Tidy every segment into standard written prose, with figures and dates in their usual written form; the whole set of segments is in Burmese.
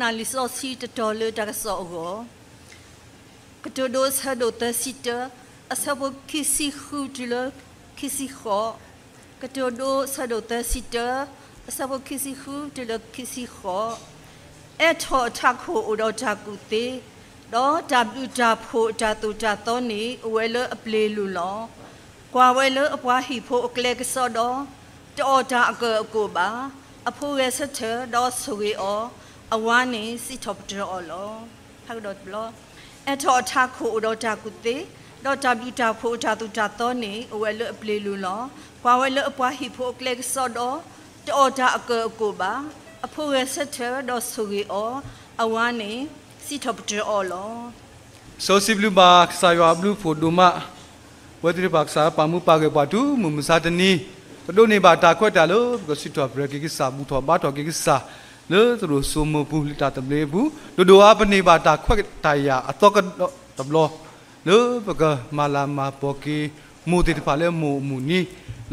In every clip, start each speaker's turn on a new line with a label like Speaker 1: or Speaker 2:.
Speaker 1: na liso si te tole daga so go katodo sa do ta sita asabo kisi khutlo kisi kho katodo sa do ta sita asabo kisi khutlo kisi kho etho thakho udo takute do w ta pho ta tu ta to ni wele aple lu lo kwa wele apwa hi pho akle ka so do to ta ako ko ba apho ye sa the do sui o awani si top dro lo ha do blo etho thakho udo takute do w ta pho ta tu ta to ni wele aple lu lo kwa wele apwa hi pho akle ka so do to ta ako ko ba apho ye sa the do sui o awani si top dro lo
Speaker 2: so si blue ba sa yo blue photo ma whether ba sa pa mu pa ke pa tu mu sa tani do ne ba ta khwet ta lo because si top break ki sa bu tho ba tho ki sa le so so mo bu li ta tle bu do a pa ne ba ta khwet ta ya a to ka ta lo le ba ka ma la ma po ki mu ti pa le mu ni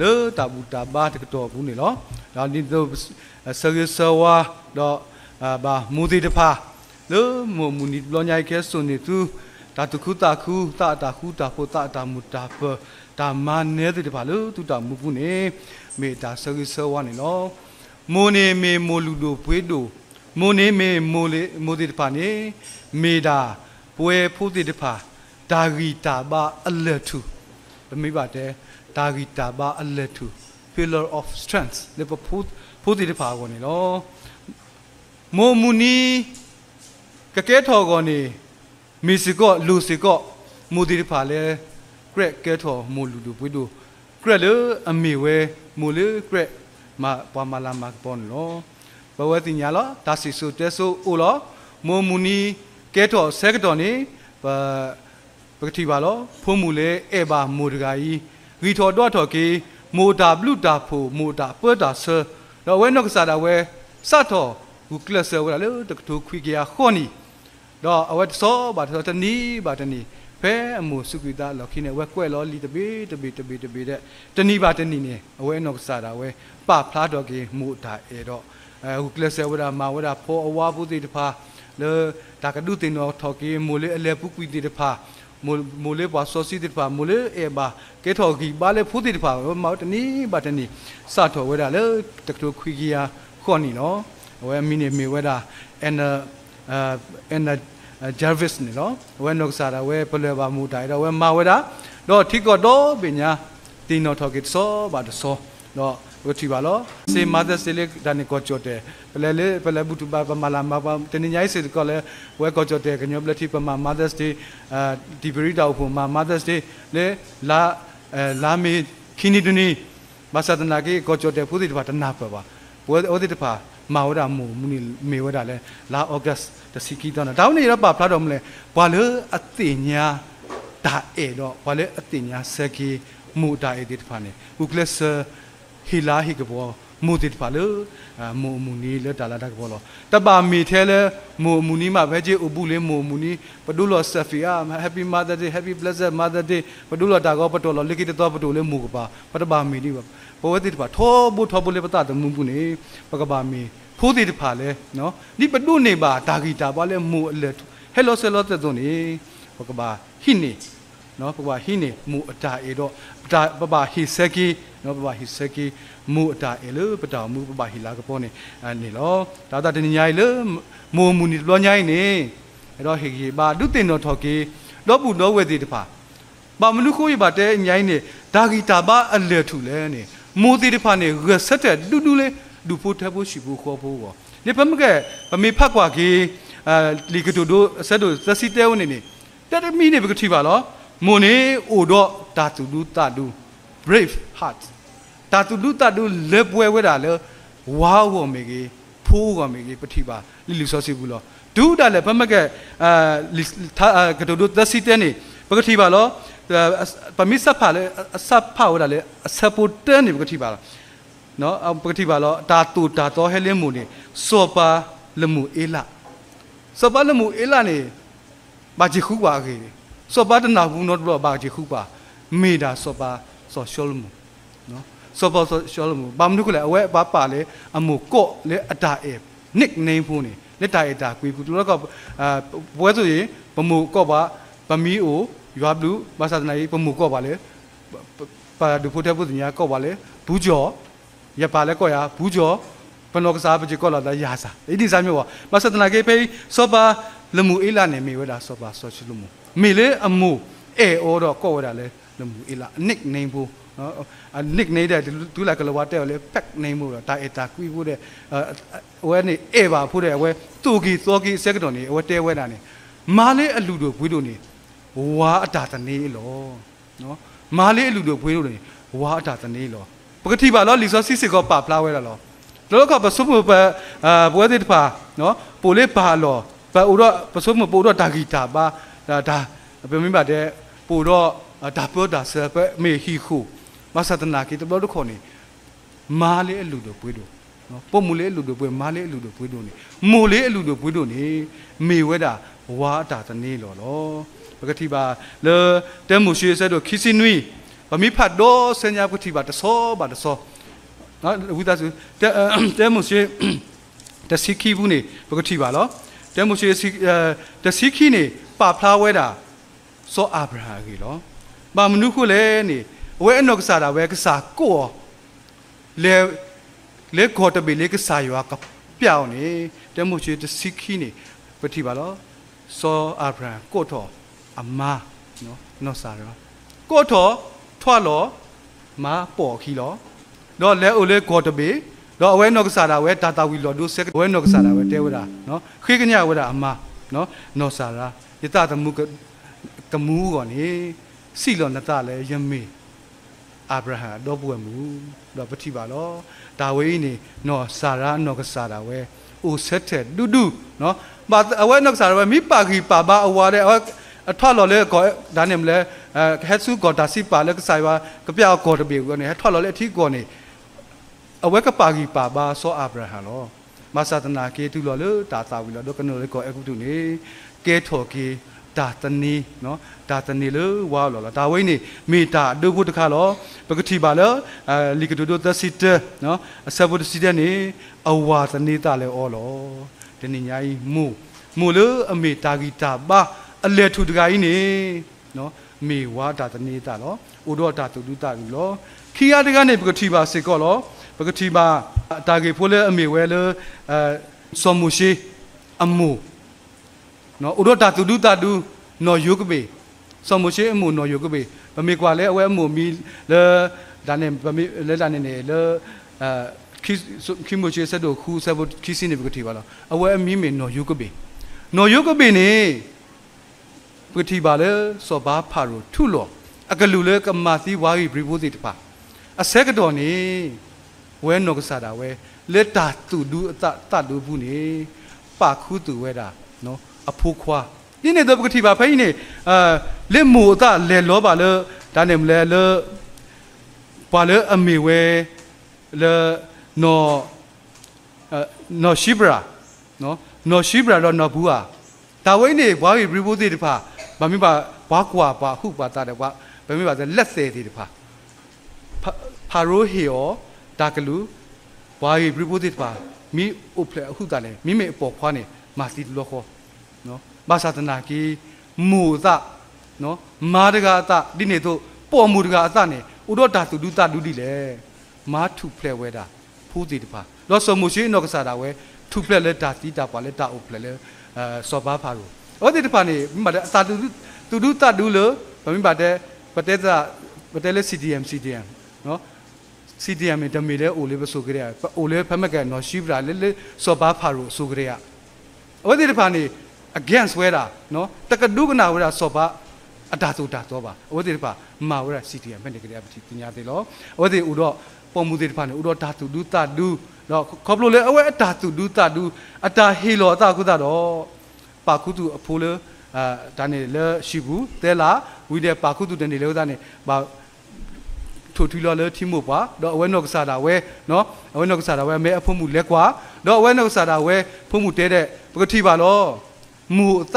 Speaker 2: le ta bu ta ba ta to bu ne lo da ni do sa ye sa wa do ba mu ti pa le mu ni lo nyai ke so ni tu ta tu khu ta khu ta khu ta po ta mu ta pa ta ma ne ti pa lo tu ta mu pu ne me ta sa ye sa wa ni lo mo ne me mo lu do pwe do mo ne me mo ti pa ne me da pwe phu ti pa da gi ta ba a le tu me ba de da gi ta ba a le tu pillar of strength le phu ti pa ko ni lo mo mu ni ka ke tho ko ni mi si ko lu si ko mo ti pa le gre ke tho mo lu do pwe do gre le a mi we mo le gre ma pa ma la ma pon lo ba we ti nya lo ta si so te so o lo mo mu ni ke tho se ka to ni ba ba ti ba lo pho mu le e ba mo da yi ri tho do tho ke mo da blu da pho mo da pwe da se lo we no ka sa da we sa tho gu class we la le ta to khwi ke ya kho ni do a we so ba tho ta ni ba ta ni pe a mo su ki da lo ki ne we kwet lo li ta bi de ta ni ba ta ni ne a we no ka sa da we pa phla do ke mo da e do gu class we da ma we da pho a wa bu ti ta pha le ta ka du tin no tho ke mo le a le pu kwi ti ta pha mo le ba so si ti ta pha mo le e ba ke tho ki ba le phu ti ta pha ma ta ni ba ta ni sa tho we da le ta to khwi ki ya kho ni no we mi ne me we da and Jarvis ni lo we no sa da we phle ba mu dai do we ma we da do thi ko do be nya ti no tho ki so ba do so do we thi ba lo se mother se le da ni ko cho te phle bu tu ba ma la ma ba te ni nyai se ko le we ko cho te ka nyo ple thi pa ma Mother's Day di bri da pho ma Mother's Day le la me khini tu ni ba sa na ki ko cho te phu ti ba ta na pa ba we o ti pa ma wa da mu ni me wa da le la August ta si ki da na da ni ra pa phla do mle bwa le a ti nya da e do bwa le a ti nya se ki mu da e ti pa ne u class hi la hi ke bo mu ti pa le mu ni le da la da ke bo lo ta ba mi the le mu ni ma ba je u bu le mu ni pa du lo Safia happy mother day happy blessed mother day pa du lo da go pa to lo le ki to pa to le mu ko pa pa ta ba mi ni ba bo we ti pa tho bu le pa ta mu bu ne pa ka ba mi phu ti pa le no ni pa du ne ba da gi ta ba le mu le hello selo te to ni pa ka ba hi ni no pa ba hi ni mu ata e do pa ba hi seki no pa ba hi seki mu ata e le pa ta mu pa ba hi la ka po ni ni lo da ta ni nyai le mu ni lo nyai ni e do hi gi ba du tin no tho ki lo bu no we ti pa ba mu lu ko yi ba te nyai ni da gi ta ba a le thu le ni mu ti pa ni ge set te du le du pho the pho shi pho kho pho go ni pa me ke pa me phat kwa ki li ka do set do sa si te wo ni ni ta mi ni ba ka thi ba lo mo ni o do ta tu du brave heart ta tu du le pwe we da le wa wo me ke pho go me ke pa thi ba li so si bu lo du da le pa me ke ka do ta si te ni ba ka thi ba lo pa mi sa pha le sa pha wo da le support ni ba ka thi ba lo no pa ka thi ba lo ta tu ta to he le mu ni so pa le mu e la ni ba ji khu ba ke so pa da na bu no do ba ji khu ba me da so pa so shol mu no so pa so shol mu ba mu ku le awe ba pa le amu ko le ata e nickname phu ni လက်တာတာကွေဘူးသူတို့ကပွဲဆိုရင်ဗမှုကော့ပါဗမီအိုရွာဘလူးမဆာတနာကြီးဗမှုကော့ပါလေပါဒူဖိုတဲ့ပုဒ်ညာကော့ပါလေဘူးကျော်ရပါလေကော့ရဘူးကျော်ပနောကစားပကြကော့လာတာရာစာဒီစားမျိုးပါမဆာတနာကြီးဖေးစောပါလမှုအေးလာနေမိဝဲတာစောပါဆောချလူမှုမိလေအမှုအော်တော့ကော့ဝဲတာလေလမှုအေးလာနစ်နေဘူးနော်နစ်နေတဲ့ဒူလာကလဝတဲ့လေပက်နေမှုတော့တာအတာကွီဖို့တဲ့ဝဲနေပါဖို့တဲ့ဝဲတူကီသောကီစက်တော်နေဝဲတဲဝဲတာနေမာလေးအလူတို့ဘွေးတို့နေဝါအတာတနေလောနော်မာလေးအလူတို့ဘွေးတို့နေဝါအတာတနေလောပကတိပါလောလီစောစစ်စစ်ကောပါဖလာဝဲတာလောလောကပစုမပဘွဲတဲ့ပါနော်ပိုလေးပါလောပါဥတော့ပစုမပိုတော့တာဂီတာပါဒါပြမင်းပါတဲ့ပိုတော့ဒါပြောတာဆပ်မေဟီခုမဆတ်နာကီတဘလို့ခေါ်နေမာလေးအလူတို့ဘွေးတို့နော်ပုံမူလေးအလူတို့ဘွေးမာလေးအလူတို့ဘွေးတို့နေမိုလေးအလူတို့ဘွေးတို့နေမေဝဲတာဝါတာတနေလောပကတိပါလေတဲမှုရှိဆဲတို့ခီစီနွီဗမီဖတ်တော့စညာပကတိပါတဆောပါတဆောနော်ဝိသစုတဲမှုရှိတစီခီဘူးနေပကတိပါလောတဲမှုရှိတစီခီနေပါဖလာဝဲတာစောအာဗြဟံကြီးလောဘာမနုခုလေနေဝဲအနောက်ကစားတာဝဲကစားကိုလေခေါ်တပေလေကစားရွာကပြောင်းနေတဲမှုရှိတစီခီနေပတိပါလောစောအာဗြဟံကိုထောအမနော်စားရောကိုထောထွားလောမာပေါ်ခီလောတော့လဲအိုလေခေါ်တပေတော့အဝဲနောက်ကစားတာဝဲတာတာဝီလောဒိုဆက်ဝဲနောက်ကစားတာဝဲတဲဝတာနော်ခေကညဝတာအမနော်စားရာယတတမှုကမူးကောနေစီလောနတလဲယမေအာဗြဟံတော့ပွေမှုတော့ပတိပါလောဒါဝေးနေနော်စားရာနောက်ကစားတာဝဲအိုဆက်တဲ့ဒူဒူနော်ဘာအဝဲနောက်ကစားတာဝဲမိပါခီပါပါအဝါတဲ့အထွတ်လော်လဲကောဒါနေမလဲဟက်ဆူကောတာစီပါလဲကဆိုင်ပါကပြောက်ကောတပြေကောနေထွတ်လော်လဲအထီကောနေအဝဲကပါခီပါပါစောအာဗြဟံလောမဆာတနာကေတူလော်လေတာတာဝီလောဒကနိုလေကောအခုတူနေကဲထော်ကေတာတနီနော်တာတနီလေဝါလောဒါဝိနေမေတာဒုဘုတခါလောပကတိပါလောလီကဒိုဒိုသစီတနော်အဆဘုတစီတဲ့နေအဝါတနေတာလေအောလောတနေညာကြီးမူလေအမေတာဂီတာပါအလေထုတကကြီးနေနော်မေဝါတာတနေတာလောဥဒောတာတုတုတာပြီလောခီယာတကနေပကတိပါစေကောလောပကတိပါတာဂီဖိုလေအမေဝဲလေစောမှုရှိအမှုနော်ဥဒောတာတုတုတာဒူနော်ယုကပေစောမှုရှိအမှုနော်ယုကပေဗမေကွာလေအဝဲအမှုမီလေဒါနဲ့ဗမေလေဒါနဲ့လေခိမှုရှိစတော့ခူစဘခိစီနေပကတိပါလောအဝဲအမီမေနော်ယုကပေနော်ယုကပေနေပကတိပါလေစောဘာဖာရိုထုလောအကလူလေကမာစီဝါရီဘရီဘိုစီတပါအစက်ကတော်နေဝဲနော်ကစားတာဝဲလက်တာတူဒူအတတ်ဒူဘူးနေပါခုတူဝဲတာနော်အဖိုးခွာဒီနေတော့ပကတိပါဖိုင်းနေလက်မူအတလဲလောပါလေဒါနေမလဲလေပါလေအမေဝဲလေနော်ရှိဘရာနော်ရှိဘရာတော့နော်ဘူးอ่ะဒါဝိနေဘွားရီဘရီဘိုးသေးတဖာဗမိပါဘွားကွာပါဟုပါတာတဲ့ကွာဗမိပါလက်သေးသေးတဖာဖာရိုဟီယောဒါကလူဘွားရီဘရီဘိုးသေးတဖာမိဥပလေဟုတာလေမိမေအပေါ်ခွာနေမာစီလောခေါ်နော်ဘာသာတနာကီမူသနော်မာတကအတဒီနေတော့ပေါ်မူတကအတနေဥဒောတာတူတူတာဒူဒီလေမာထုဖလဲဝဲတာဖူးသေးတဖာလောစမှုရှိနောက်ကစားတာဝဲထုဖလဲလဲတာတီတာပါလဲတာဥဖလဲလဲစောဘာဖာရိုအော်ဒီတဖာနေမိမတာတူတူတာဒူလို့မိမတဲ့ပတဲလဲ CDM နော် CDM တမီလဲအိုလေးပဲဆိုကြရအိုလေးဖမကနော်ရှိဗရာလဲစောဘာဖာရိုဆိုကြရအော်ဒီတဖာနေ against ဝဲတာနော်တကဒုကနာဝဲတာစောဘာအတာတူတာတော့ပါအော်ဒီတဖာမာဝဲတာ CDM ပဲနေကြရပညာသေးလောအော်ဒီဥတော့ပေါ်မူသေးတဖာနေဥတော့တာတူဒူတာဒူနော်ခေါပလိုလေအဝဲအတာတူဒူတာဒူအတာဟီလောအတာကုတာတော့ပါခုတူအဖိုးလေဒါနေလေရှိဘူးတဲလာဝီတဲ့ပါခုတူတနေလေဒါနေဘာထိုထီလောလေထီမို့ပါတော့အဝဲနောက်ကစားတာဝဲနော်အဝဲနောက်ကစားတာဝဲမဲအဖို့မှုလက်ကွာတော့အဝဲနောက်ကစားတာဝဲဖို့မှုတဲတဲ့ပကတိပါလောမူအတ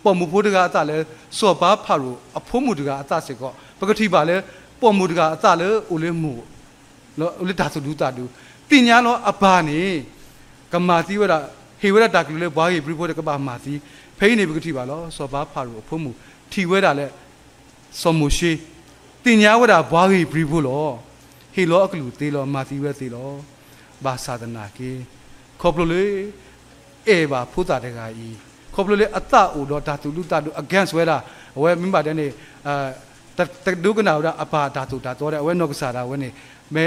Speaker 2: ပေါ်မူဖို့တကအတလဲစောဘာဖာရိုအဖို့မှုတကအတစေကောပကတိပါလဲပေါ်မူတကအတလဲအိုလေမူနော်အိုလေဒါဆိုဒူတာဒူတင်ညာလောအဘာနေကမာတိဝဲတာ ဟေဝရတာကလူလေဘွားကြီးပြဖို့တဲ့ကဘာမာစီဖိနေပကတိပါလောစောဘာဖာရူဖုံမှုထီဝဲတာလဲစောမှုရှိတင်ညာဝတာဘွားကြီးပြဖို့လောဟေလောအကလူသေးလောမာစီဝဲသေးလောဘာသာဒနာကေခေါပလိုလေအေဘာဖုတာတဲ့ကကြီးခေါပလိုလေအတအိုတော့ဓာတုလူတတု against ဝဲတာဝဲမိမတဲ့နေတဒုကနာဝအပါဓာတုတာတော့တဲ့ဝဲနောက်ကစားတာဝဲနေမဲ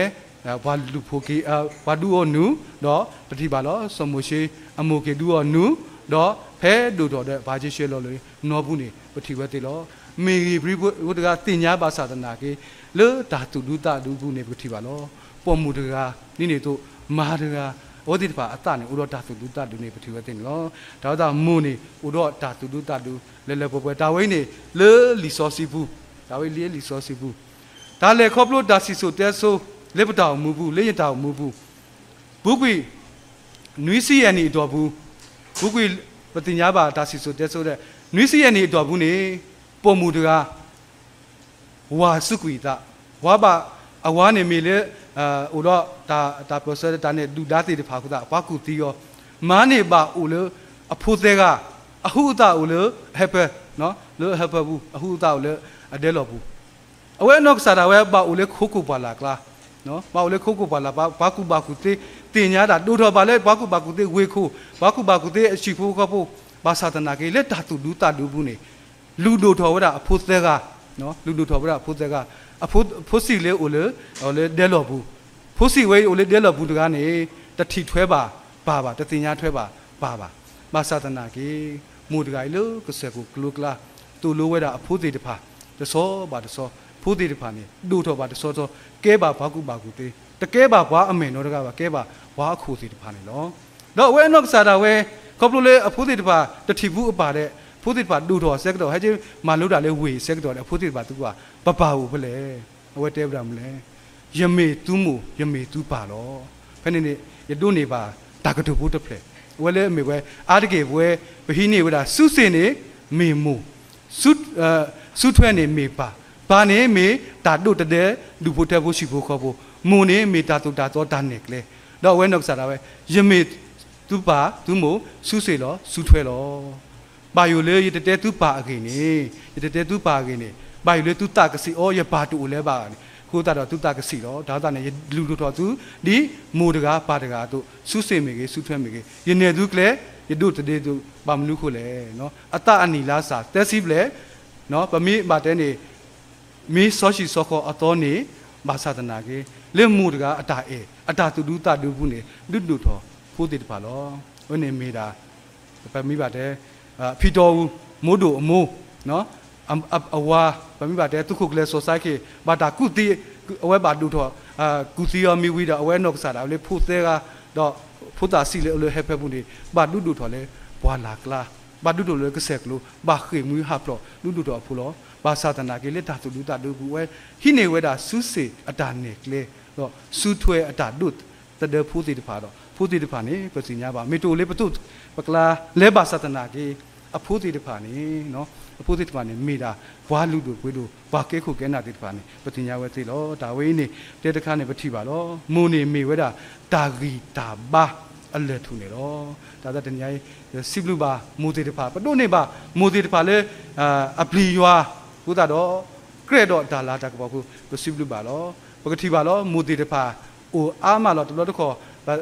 Speaker 2: ဘာလူဖိုကေဘာဒူအောနူတော့ပတိပါလောစမိုရှိအမိုကေဒူအောနူတော့ဖဲဒူတော့တဲ့ဘာချေရှဲလောလေနောဘူးနေပတိဝဲတေလောမေဂီဘရီဘုဒ္ဓကတင်ညာဘာသာတနာကေလေဓာတုလူတတုဘူးနေပတိပါလောပေါ်မှုတကနိနေတို့မာတကဝတိတပါအတနေဥရောဓာတုလူတတုနေပတိဝဲတေလောဒါတော့မူနေဥရောဓာတုလူတတုလဲလဲပွဲဒါဝိနေလေလီစောစီဘူးဒါဝိလေလီစောစီဘူးဒါလေခေါပလို့ဒါစီဆိုတဲဆိုလေပတောင်မူဘူးလေရတောင်မူဘူးဘူးကွေနွီးစီရနေတော်ဘူးဘူးကွေပတိညာပါဒါစီဆိုတဲဆိုတဲ့နွီးစီရနေတော်ဘူးနေပုံမူတကဝါစုကွေတာဝါပါအဝါနေမီလေဥတော့ဒါ process တာနဲ့လူသားတေတဖာခုတာဘာကူတီရောမားနေပါဦးလေအဖိုးသေးကအဟုတာဦးလေ help နော်လေ help ဘူးအဟုတာဦးလေအဒဲလောဘူးအဝဲနော့စားတာဝဲပါဦးလေခုခုပါလာကလားနော်ပါဦးလေခုခုပါလာဘာကူတေတင်ညာတာတို့တော့ပါလေဘာကူတေဝေခုဘာကူတေအရှိဖို့ကဖို့ဘာသာတနာကေလက်တာတူလူတာလူဘူးနေလူတို့တော်ဝဒအဖိုးသေးကနော်လူတို့တော်ဝဒအဖိုးသေးကအဖိုးစီလေဦးလေဒဲလောဘူးဖိုးစီဝဲဦးလေဒဲလောဘူးတကနေတတိထွဲပါတတင်ညာထွဲပါဘာသာတနာကေမူတကယ်လို့ကစကူကလုကလာတူလိုဝဲတာအဖိုးသေးတဖာတစောပါတစောဖိုးသေးတဖာနေလူတော်ပါတစောစောကဲပါဘာကူသေးတကဲပါဘွားအမေနော်တကပါကဲပါဘွားအခုသေးတဖာနေလောတော့ဝဲနော့စားတာဝဲခေါပလိုလေအဖိုးသေးတဖာတတိဘူးအပါတဲ့ဖိုးသေးတဖာလူတော်ဆက်ကတော့ဟဲ့ချင်းမာလို့တာလေဝေဆက်ကတော့အဖိုးသေးတဖာသူကပပဘူးဖလဲအဝဲတဲပရမလဲယမေတူးမူယမေတူးပါလောဖဲနေနေရတုနေပါတာကတူဘူးတဖလဲဝဲလေအမေဝဲအားတကေဝဲဘဟိနေဝဲတာစုစင်နေမေမူစုထွဲနေမေပါဘာနေမေတာတို့တဲ့လူဖို့တဲ့ဖို့ရှိဖို့ခေါ်ဖို့မူနေမေတာတို့တာတော့ဒါနေကလေတော့ဝဲနောက်စားတာပဲယမေသူပါသူမို့စုစေလောစုထွဲလောဘာယူလေရတဲ့သူပါအကိနေရတဲ့သူပါအကိနေဘာယူလေသူတကစီအောရပါတူလဲပါခိုးတာတော့သူတကစီတော့ဒါသာနေလူတို့တော်သူဒီမူတကားပါတကားတို့စုစေမေကေစုထွဲမေကေယနေသူကလေယတို့တဲ့သူဘာမနုခုလေနော်အတအနီလာစာတက်စီပလေနော်ဗမိဘာတဲ့နေမီစောရှိစောခေါ်အတော်နေဘာသာတနာကေလက်မှုတကအတာတူတူတတူဘူးနေလူတော်ဖိုးတေတပါလောဝနေမေတာဗမိဘာတဲ့ဖီတော်မိုးတို့အမိုးနော်အဝါဗမိဘာတဲ့သူခုကလေးစောဆိုင်ကေဘာတာကုတီအဝဲဘာတူတော်ကုတီယောမီဝီတာအဝဲနော့စားတာလေဖိုးသေးကတော့ဖိုးတာစီလေလေဟက်ဖက်ဘူးနေဘာလူတော်လေဘွာလာကလာဘာလူတော်လေကဆက်ကလို့ဘာခေမူဟပ်တော့လူတော်ဖူလောဘာသာတနာကေလက်တာတူတူတာဒူဘူးဝဲဟိနေဝဲတာစုစေအတာနေကလေတော့စုထွဲအတာဒုတ်တဒဖူးတီတဖာတော့ဖူးတီတဖာနေပစီညာပါမေတိုလေးပတုပကလာလဲဘာသာတနာကေအဖူးတီတဖာနေနော်အဖူးတီတဖာနေမိတာဘွာလူတို့ဝဲတို့ဘာကဲခုကဲနာတီတဖာနေပစီညာဝဲသေးလောဒါဝဲနေတဲတခါနေပတိပါလောမူနေမေဝဲတာတာဂီတာဘာအလက်ထူနေတော့ဒါသက်တညာစီဘလူပါမူတီတဖာပတုနေပါမူတီတဖာလဲအပလီယွာဘုဒ္ဓတော့ကရတော့ဒါလာတကပေါ့ကိုစီဘလူပါလောပကတိပါလောမူတီတဖာအိုအားမလောတလို့တခေါ်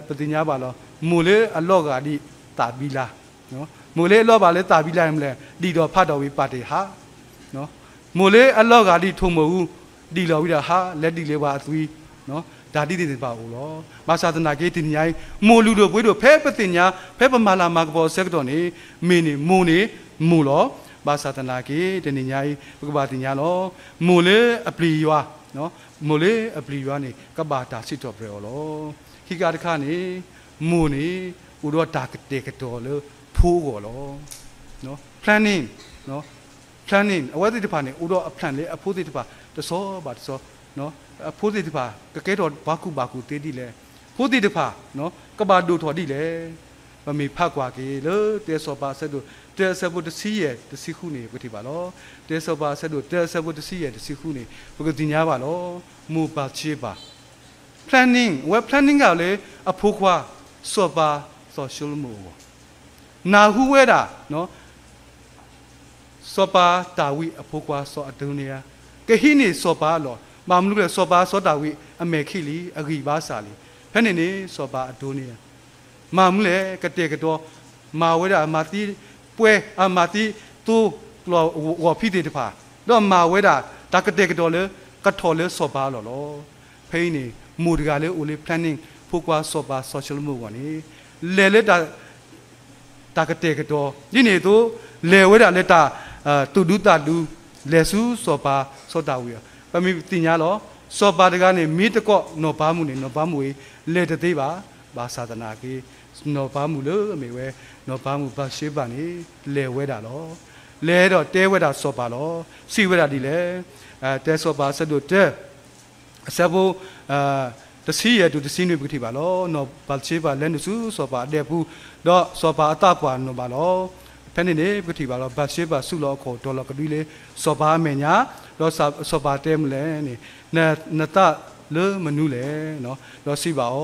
Speaker 2: ပတိညာပါလောမူလေအလော့ကာဒီတာဘီလာနော်မူလေအလော့ပါလေတာဘီလာမလဲဒီတော့ဖတ်တော်ဝေးပါတေဟာနော်မူလေအလော့ကာဒီထုံမဟုတ်ဒီလော်ပြီးတာဟာလက်ဒီလေးပါအသွီးနော်ဒါတိတိပါဦးလောမာသာတနာကေတင်ညာမိုလူတို့ဘွေးတို့ဖဲပတိညာဖဲပမာလာမာကပေါ်ဆက်တော်နေမင်းနေမူနေမူလောဘာသာတနာကေတနေညာဘကဘာတင်ညာလောမူလေအပလီယွာနော်မူလေအပလီယွာနေကဘာတာစစ်တော်ပြေလောခိကာတခါနေမူနေဥရောတာကတေကတော်လောဖိုးကောလောနော် planning နော် planning အဝဲတိတဖာနေဥရောအ plan လေအဖိုးတိတဖာတစောပါတစောနော်အဖိုးတိတဖာကကဲတော်ဘာကူတေးတိလေဖိုးတိတဖာနော်ကဘာဒိုတော်တိလေမမေဖတ်ကွာကေလို့တဲစောပါဆက်တို့တဲဆဘုတစီရဲ့တစီခုနေပတိပါလောတဲစောပါဆက်တို့တဲဆဘုတစီရဲ့တစီခုနေဘုကတင်ညာပါလောမူပါချေပါ planning web planning ကလေအဖိုးခွာစောပါ social မူ နာဟုဝဲတာနော်စောပါတာဝိအဖို့ကွာစောအတုံးနေရကဟိနေစောပါလောမာမလူလေစောပါစောတာဝိအမေခိလီအဂိပါစာလီဖဲနေနေစောပါအတုံးနေရမာမလေကတဲ့ကတော့မာဝဲတာမာတိပွဲအမာတိတူလောဝဖိတေတဖာတော့မာဝဲတာတကတဲ့ကတော့လေကထော်လေစောပါလောလောဖိနေမူတကလေဦးလေ planning ဖို့ကွာစောပါ social move ကနေလေလေတာကတဲ့ကတော့ဒီနေသူလေဝဲတာလေတာတူဒူတာလူလေဆူစောပါစောတာဝီပမီတင်ညာလောစောပါတကနေမိတကော့နော်ပါမှုနေနော်ပါမှုဝေလေတသေးပါဘာသာသနာကေနော်ပါမှုလို့အမေဝဲနော်ပါမှုပါရှိပါနေလေဝဲတာလောလဲတော့တဲဝဲတာစောပါလောစီဝဲတာဒီလေတဲစောပါဆက်တို့တဲ့အစဘောတစီရတူတစီနွေပတိပါလောနော်ပါရှိပါလဲနစုစောပါတဲ့ဘူးတော့စောပါအတပွားနော်ပါလောဖဲနေနေပတိပါလောဘာရှိပါဆုလောခေါ်ဒေါ်လာကတိလေစောပါမညာတော့စောပါတဲမလဲနေနတလေမနုလေနော်တော့စီပါဩ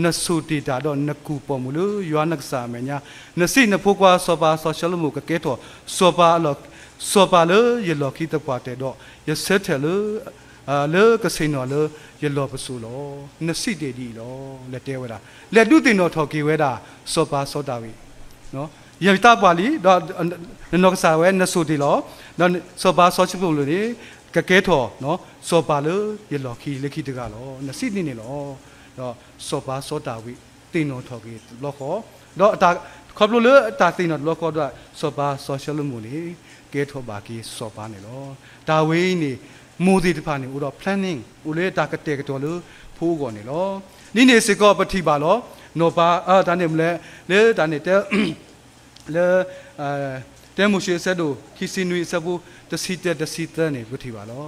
Speaker 2: နဆုတီတာတော့နကူပေါ်မလို့ယောနကစာမညာနစီနဖို့ကွာစောပါဆောရှယ်မှုကကဲတော့စောပါလောစောပါလေရလောခိတပွားတဲ့တော့ရဆက်တယ်လေကစိနော်လေရလောပစုလောနစီတေဒီလောလက်တဲဝဲတာလက်တုတင်တော်ထော်ကေဝဲတာစောပါစောတာဝီနော်ယတာပါလီတော့နောကစာဝဲနဆုတီလောတော့စောပါဆောချပုလို့လေကကဲထော်နော်စောပါလေရလောခိလက်ခိတကလောနစီနေနေလောတော့စောပါစောတာဝီတင်တော်ထော်ကေလောခေါ်တော့အတာခေါပလို့လေအတာတင်တော်လောခေါ်တော့စောပါဆောရှယ်မှုလေကဲထော်ပါကီစောပါနေလောဒါဝေးနေမူဒီတဖာနေဦးတော့ planning ဦးလေတာကတဲ့ကတော့လို့ဖိုးကောနေလောနိနေစကောပတိပါလောနောပါဒါနေမလဲလေဒါနေတဲ့လေတဲမှုရှိဆက်တို့ခီစီနွေစဘူးတစီတဲ့နေပတိပါလော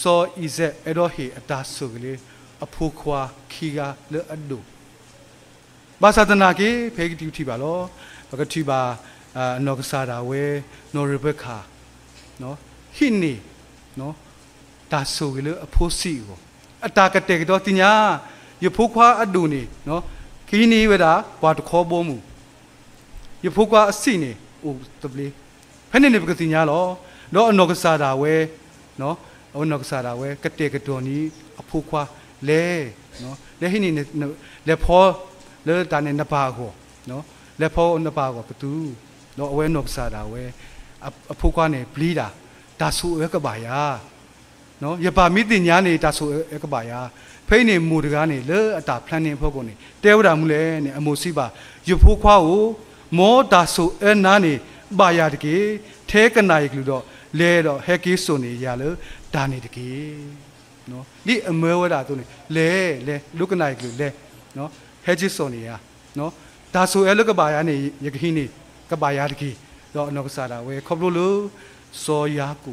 Speaker 2: စောဣဇက်အဲ့တော့ဟေအတာဆုကလေးအဖို့ခွာခီကလေအဒုဘာသာတနာကေဖေကတိတိပါလောပကတိပါနောကစားတာဝဲနော်ရဘခါနော်ဟိနေနော်ဒါဆိုကြလို့အဖို့စီကိုအတာကတဲ့ကတော့တင်ညာရဖို့ခွာအဒူနေနော်ခီနီဝဒါဘာတခေါ်ပေါ်မှုရဖို့ခွာအစီနေဦးတပလီဖနေနေပကတင်ညာလောတော့အနောကစားတာဝဲနော်အနောကစားတာဝဲကတဲ့ကတော့နီအဖို့ခွာလဲနော်လဲဟိနေလဲဖောလဲတာနေနပါကိုနော်လဲဖောနပါကိုကတူတော့အဝဲနောကစားတာဝဲအဖို့ခွာနေပလီတာဒါဆိုရကပါယာနော်ရပါမိတင်ညာနေဒါဆိုရကပါယာဖိနေမူတကားနေလေအတာ planning ဖို့ကုန်နေတဲဝတာမှုလဲနေအမိုစီပါရဖိုးခွားကိုမောဒါဆိုအနာနေပါယာတကေထဲကနိုင်ကလူတော့လဲတော့ဟက်ကီဆိုနေရလို့ဒါနေတကေနော်ဒီအမဲဝတာသူနေလဲလုကနိုင်ကလူလဲနော်ဟက်ဂျစ်ဆိုနေရနော်ဒါဆိုရလကပါယာနေရခိနေကပါယာတကေတော့နောက်ကစားတာဝဲခေါပလို့စောယာကူ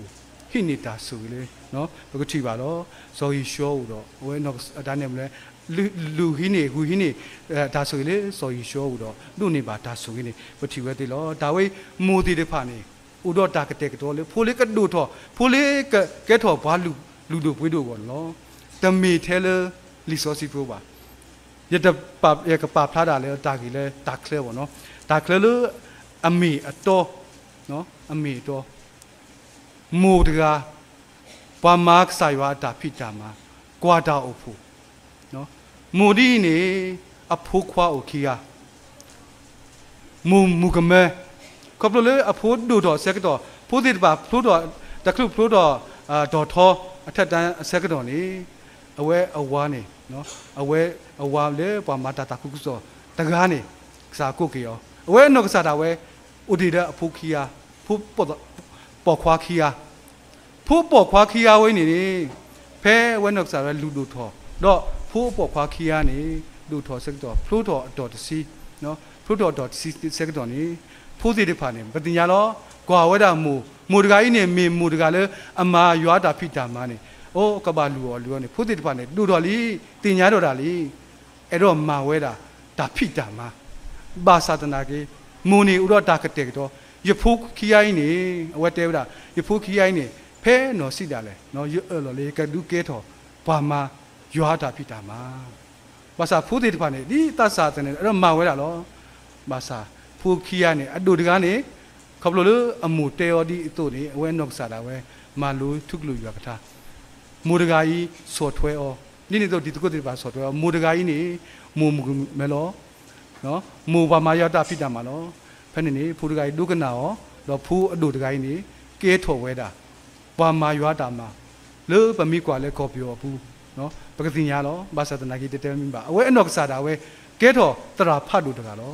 Speaker 2: ဟိနေတာဆိုလေနော်ဘကတိပါတော့စောယီရှောတော့ဝဲနော်ဒါနဲ့မလဲလူဟိနေဟူဟိနေဒါဆိုလေစောယီရှောတော့လူနေပါဒါဆိုနေဘတိဝဲတေလောဒါဝဲမူတီတဖာနေဥတော့တာကတဲ့ကတော့လေဖိုးလေးကဒုထောဖိုးလေးကဲထောဘာလူတို့ပွေးတို့ကောနော်တမီထဲလေလီစောစီဖိုးပါရတပရကပါဖလာတာလေတာကြီးလေတာကလဲပေါ့နော်တာကလဲလို့အမီအတော်နော်အမီတော်မူတကာပမာကဆိုင်ဝါတာဖိတာမှာကွာတာအဖို့နော်မူဒီနေအဖို့ခွာအိုခီယာမူကမဲကပလေအဖို့ဒူတော်ဆက်တော့ဖိုးတိပါဖိုးတော်တခုဖိုးတော်ဒေါ်ထောအထက်တန်းဆက်တော့နေအဝဲအဝါနေနော်အဝဲအဝါလေပမာတာတခုဆိုတကားနေစာကုတ်ကေရောအဝဲနောက်ကစားတာဝဲဥဒီတဲ့အဖို့ခီယာဖို့ပေါ်ခွာခီယာဖို့ပေါ်ခွာခီယာဝဲနေနေဖဲဝဲနောက်ကစားရလူတို့ထောတော့ဖို့ပေါ်ခွာခီယာနေလူထောဆက်တော့ဖလို့တော်တော်တစီနော်ဖလို့တော်တော်စီဆက်တော့နေဖိုးစီတဖာနေပတင်ညာလောကွာဝဲတာမူတကာကြီးနေမေမူတကာလဲအမာရွာတာဖိတာမနေအိုးကဘာလူရောနေဖိုးစီတဖာနေလူတော်လီတင်ညာတော်တာလီအဲ့တော့မာဝဲတာဒါဖိတာမဘာသာတနာကေမူနေဥတော့တာကတဲ့တော့ရဖိုးခီယိုင်းနေအဝတ်တဲဝတာရဖိုးခီယိုင်းနေဖဲနော်စီတာလေနော်ရလော်လေကဒုကဲတော်ဘာမာရွာတာဖိတာမဘာသာဖိုးစီတဖာနေဒီတဆာတဲ့အဲ့တော့မာဝဲတာလောဘာသာ ဖူခီရနေအတူတကားနေခေါပလိုလေအမှုတေယောဒီအတူနေအဝဲနော့ဆာတာဝဲမာလူထုကလူရကထားမူတကာကြီးစော်ထွဲအောနိနေတော့ဒီတကုတ်တွေပါစော်ထွဲအောမူတကာကြီးနေမူမဲလောနော်မူပါမာယတာဖိတာမှာလောဖက်နေဖူတကာကြီးဒုက္ခနာရောတော့ဖူအတူတကာကြီးနေကဲထော်ဝဲတာပါမာယတာမှာလေပမိကွာလဲခေါ်ပြောဘူးနော်ပကတိညာလောဘာသာတနာကြီးတဲတဲမိပါအဝဲအနော့ဆာတာဝဲကဲထော်တရာဖတ်လို့တကားလော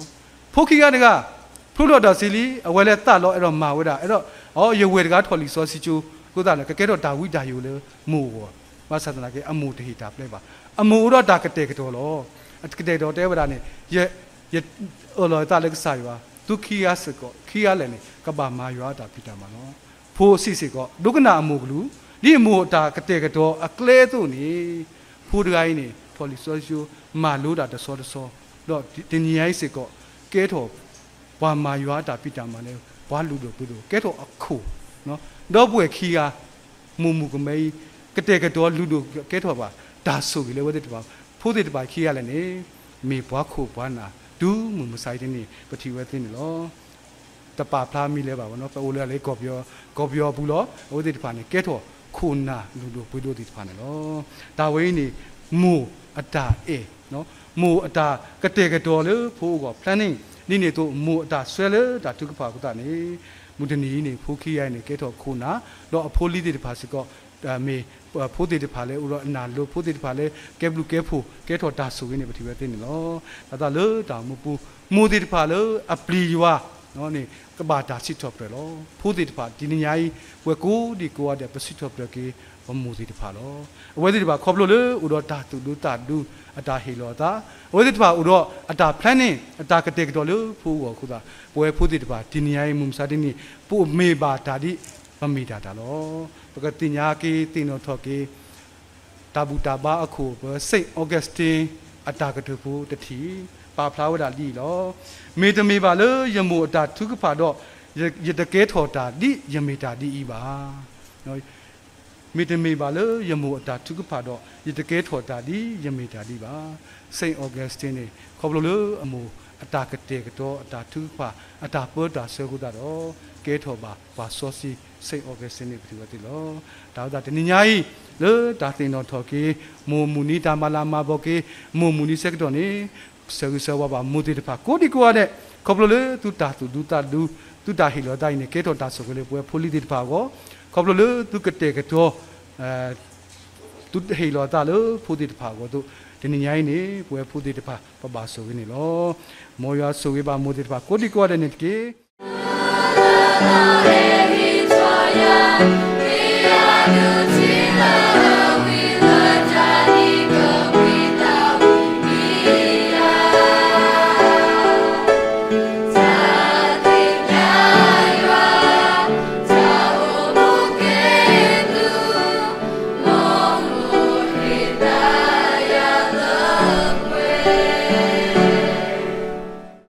Speaker 2: ဖိုးခီကတကဖုလို့တော့စီလီအဝဲလဲတလောအဲ့တော့မာဝဲတာအဲ့တော့ဩရေဝဲတကားထော်လီစောစီချူကိုသားလဲကဲတော့ဒါဝိဒါယိုလေမူဘောဘာသာတနာကအမှုတဟိတာပလဲပါအမှုတော့ဒါကတဲ့ကတော့လောကတဲ့တော့တဲဝဒါနေရအော်လောတာလဲကစားရွာဒုခိယစကောခိယလဲနေကဘာမာရွာတာပိတာမှာနော်ဖိုးစီကောဒုက္ခနာအမှုကလူဒီအမှုတာကတဲ့ကတော့အကလဲတို့နေဖိုးတကိုင်းနေထော်လီစောရှုမာလို့တာတစောတော့တင်ကြီးရိုက်စကောကဲတော့ဘာမာရွာတာပိတာမှာလဲဘာလူတို့ပြုလို့ကဲတော့အခုနော်တော့ပွဲခီကမူကမဲကတဲ့ကတော့လူတို့ကဲတော့ပါဒါဆိုကြီးလေဝတ်တဲ့ပါဖိုးတဲ့ပါခီရလဲနေမေဘွားခုဘွားနာဒူးမဆိုင်တဲ့နေပတိဝဲသိနေလောတပါဖလားမိလဲပါဘောနော်ပိုးလဲလေကော်ပြောဘူးလောဝတ်တဲ့ပါနေကဲတော့ခုနာလူတို့ပွေးတို့ဒီပါနေလောဒါဝင်းနေမူအတာအေနော်မူအတာကတဲ့ကတော့လေဖိုးကော planning นี่เนี่ยตัวมูตาสวยเลยตาทุกภาคตานี่มุดนี้เนี่ยผู้ขี้ยัยเนี่ยแกทอคูนะเราอโพลีเดภาสิก็เมผู้เดภาเลยอุรนาโลผู้เดภาเลยแกบลูแกผู้แกทอตาสุยเนี่ยปฏิเวทนี่เนาะตาเลยตามูปูมูเดภาเลยอปลีวะเนาะนี่ก็บาดาสิทอเปลอผู้เดภาดินยายเวกูดีกูว่าเดปสิทอเปลกีว่ามูเดภาลอเวเดภาครบเลยอุรตาตุดูตาดูအတာဟေလောတာဝိသတပါဥတော့အတာ planning အတာကတဲ့တော်လို့ဖူးကိုခုသာပွဲဖူးတဲ့တပါဒီနေရာမုံစားတဲ့နေပို့မေပါဒါဒီမမီတာလောပကတိညာကေတင်တော်ထော်ကေတာဘူတာဘာအခုစိတ်ဩဂတ်စတင်အတာကတူဖူးတတိပါဖလာဝဒလီလောမေတမေပါလေယမူအတာထုကဖာတော့ရတကဲထော်တာဒီယမေတာဒီဤပါနော်မေတမေပါလေယမူအတာထုကဖာတော့ရတကဲထော်တာဒီယမေတာဒီပါစိတ်ဩဂတ်စတင်နေခေါပလိုလေအမူအတာကတဲ့ကတော့အတာထုကဖာအတာပေါ်တာဆေကုတာတော့ကဲထော်ပါဘာစောစီစိတ်ဩဂတ်စတင်နေပြီဝတိလောဒါဥဒါတနညာကြီးလေဒါတင်တော်ထော်ကေမိုမူနီတာမလာမဘောကေမိုမူနီစက်တော်နေဆဝဘာမူတီတဖာကိုဒီကိုရတဲ့ခေါပလိုလေတူတာတူတာဟီလောတိုင်းနေကဲတော်တာဆိုကလေးပွဲဖိုလီတီတဖာကိုခေါပလိုလေတူကတဲ့ကတော့တူဟီလောတာလေဖိုတီတဖာကိုတူဒီနေ့ညိုင်းနေပွဲဖိုတီတဖာပပဆိုကင်းနေလောမောရဆိုဝေပါမူတီတဖာကိုဒီကိုရတဲ့နေကေ
Speaker 3: Hallelujah, we are